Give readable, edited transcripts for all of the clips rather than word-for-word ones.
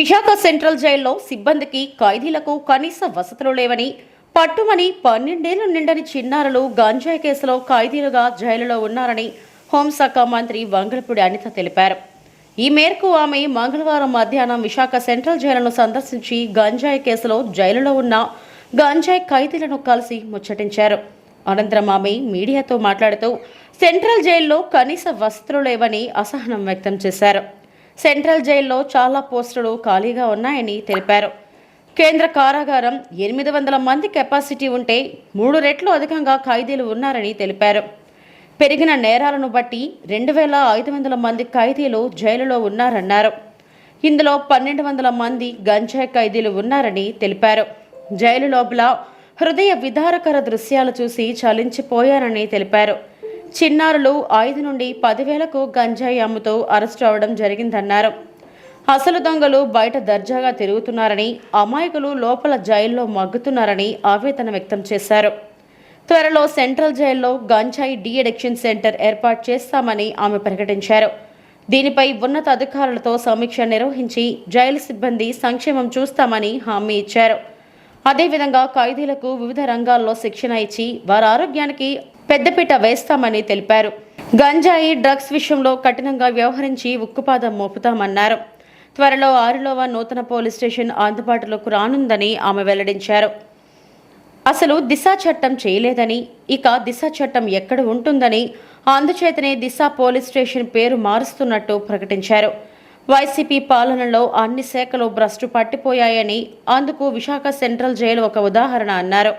Visakha central జైల్లో సిబ్బందికి ఖైదీలకు కనీస వసతులు లేవని పట్టుమని 12 ఏళ్లు నిండని చిన్నారులు గంజాయి కేసులో ఖైదీలుగా జైలులో ఉన్నారని హోంశాఖ మంత్రి వంగలపూడి అనిత తెలిపారు. ఈ మేరకు ఆమె మంగళవారం మధ్యాహ్నం విశాఖ సెంట్రల్ జైలును సందర్శించి గంజాయి కేసులో జైలులో ఉన్న గంజాయి ఖైదీలను కలిసి ముచ్చటించారు. అనంతరం ఆమె మీడియాతో మాట్లాడుతూ సెంట్రల్ జైల్లో కనీస వసతులు లేవని అసహనం వ్యక్తం చేశారు. సెంట్రల్ జైల్లో చాలా పోస్టులు ఖాళీగా ఉన్నాయని తెలిపారు. కేంద్ర కారాగారం 800 మంది కెపాసిటీ ఉంటే 3 రెట్లు అధికంగా ఖైదీలు ఉన్నారని తెలిపారు. పెరిగిన నేరాలను బట్టి 2500 మంది ఖైదీలు జైలులో ఉన్నారన్నారు. ఇందులో 1200 మంది గంజాయి ఖైదీలు ఉన్నారని తెలిపారు. జైలు లోపల హృదయ విదారకర దృశ్యాలు చూసి చలించిపోయారని తెలిపారు. చిన్నారులు 5 నుండి 10,000కు గంజాయి అమ్ముతూ అరెస్టు అవడం జరిగిందన్నారు. అసలు దొంగలు బయట దర్జాగా తిరుగుతున్నారని, అమాయకులు లోపల జైల్లో మగ్గుతున్నారని ఆవేదన వ్యక్తం చేశారు. త్వరలో సెంట్రల్ జైల్లో గంజాయి డీ అడిక్షన్ సెంటర్ ఏర్పాటు చేస్తామని ఆమె ప్రకటించారు. దీనిపై ఉన్నత అధికారులతో సమీక్ష నిర్వహించి జైలు సిబ్బంది సంక్షేమం చూస్తామని హామీ ఇచ్చారు. అదేవిధంగా ఖైదీలకు వివిధ రంగాల్లో శిక్షణ ఇచ్చి వారి ఆరోగ్యానికి పెద్దపీట వేస్తామని తెలిపారు. గంజాయి డ్రగ్స్ విషయంలో కఠినంగా వ్యవహరించి ఉక్కుపాదం మోపుతామన్నారు. త్వరలో 6వ నూతన పోలీస్ స్టేషన్ అందుబాటులోకి రానుందని ఆమె వెల్లడించారు. అసలు దిశ చట్టం చేయలేదని, ఇక దిశ చట్టం ఎక్కడ ఉంటుందని, అందుచేతనే దిశ పోలీస్ స్టేషన్ పేరు మారుస్తున్నట్టు ప్రకటించారు. వైసీపీ పాలనలో అన్ని శాఖలు భ్రష్టు పట్టిపోయాయని, అందుకు విశాఖ సెంట్రల్ జైలు ఒక ఉదాహరణ అన్నారు.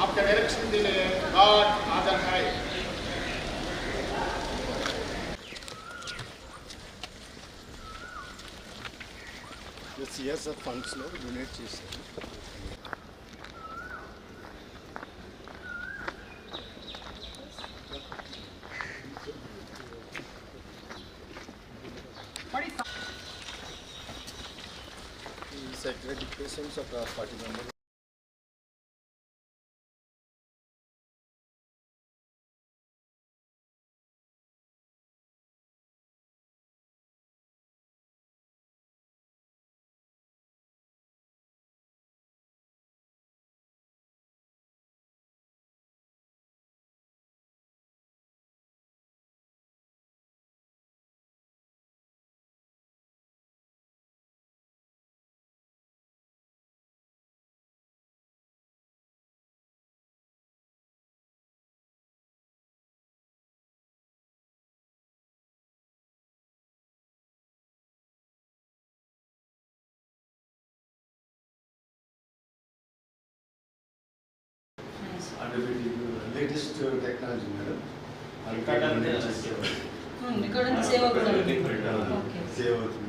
आपके डायरेक्शन दिले गार्ड आदर है CSF funds లో డొనేట్ చేశారు. సెక్రటరీ పేషెంట్స్ ఒక 40 members latest technology madam. Save అవుతుంది.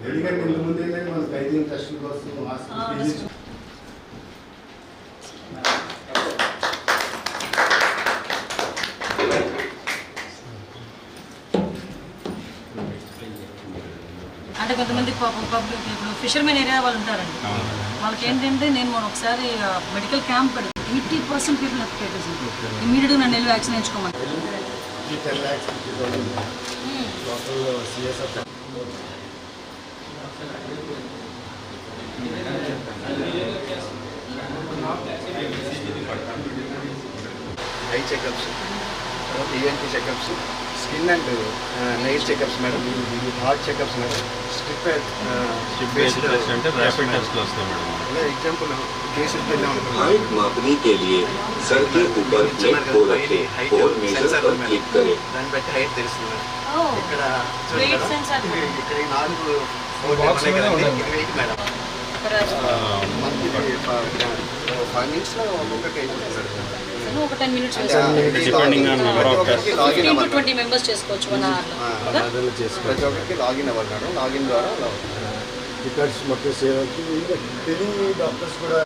ఎందుకంటే ఇంతకుముందు ఏంటంటే మన ఖైదీల టెస్టుల కోసం హాస్పిటల్ అంటే కొంతమంది పబ్లిక్ ఇప్పుడు ఫిషర్మెన్ ఏరియా వాళ్ళు ఉంటారండి. వాళ్ళకి ఏంటంటే నేను ఒకసారి మెడికల్ క్యాంప్ పెడతాను. 80% పీపుల్ ఎఫెక్టెడ్. ఇమీడియట్గా నన్ను వెళ్ళి వ్యాక్సిన్ వేయించుకోమని. 10 lakhs total CSF eye checkups, ENT checkups, skin and nail checkups madam, heart checkups madam, strip based test అంటే रैपिड टेस्ट లో వస్తాయి మేడం. అలా एग्जांपल కేసులు పెళ్ళాం అనుకోండి. हाइट मापने के लिए सर के ऊपर प्लेट को रखें బట్టి హైట్ తెలుస్తుంది మేడం. Oh, ఇక్కడ weight చూడండి sensor. మేడం, ఇక్కడ ఈ 4 ఉన్నాయి కదండి, ఇది వెయిట్ మేడం. మనకి ఇది 5 మినిట్స్లో ఒక్కొక్కటి అయిపోతుంది మేడం. ఒక 10 మినిట్స్ లాగిన్ 15 to 20 మెంబర్స్ చేసుకోవచ్చు 1 hour లో. ప్రతి ఒక్కరికి లాగిన్ అవ్వాలి మేడం. లాగిన్ ద్వారా రికార్డ్స్ మొత్తం సేవ్ అవుతుంది. ఇంకా టెలి డాక్టర్స్ కూడా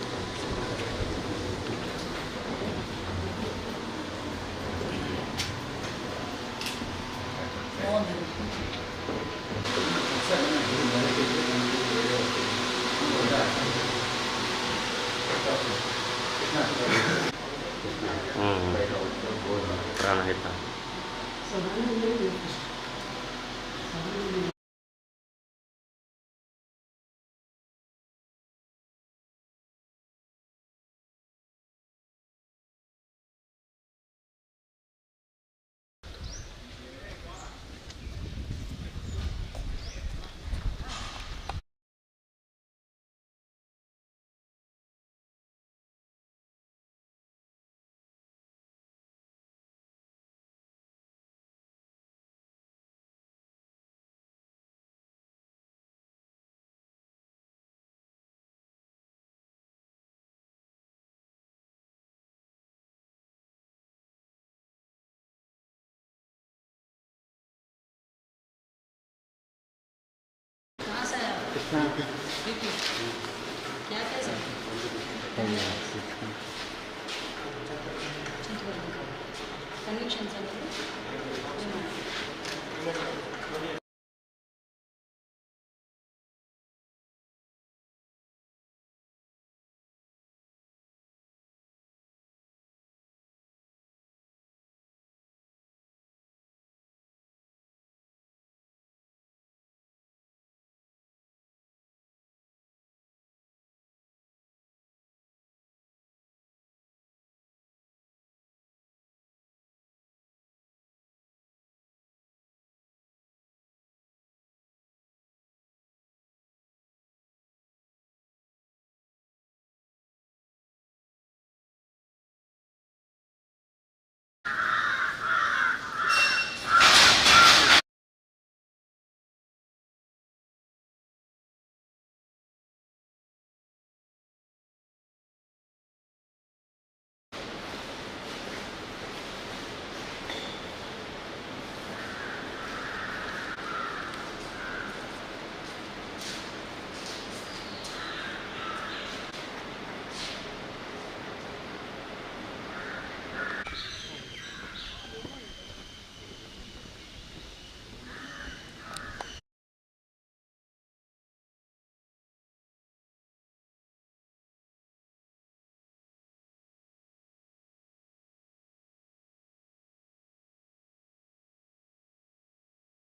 ప్రాణహిత కన్విక్షన్స్ అంటే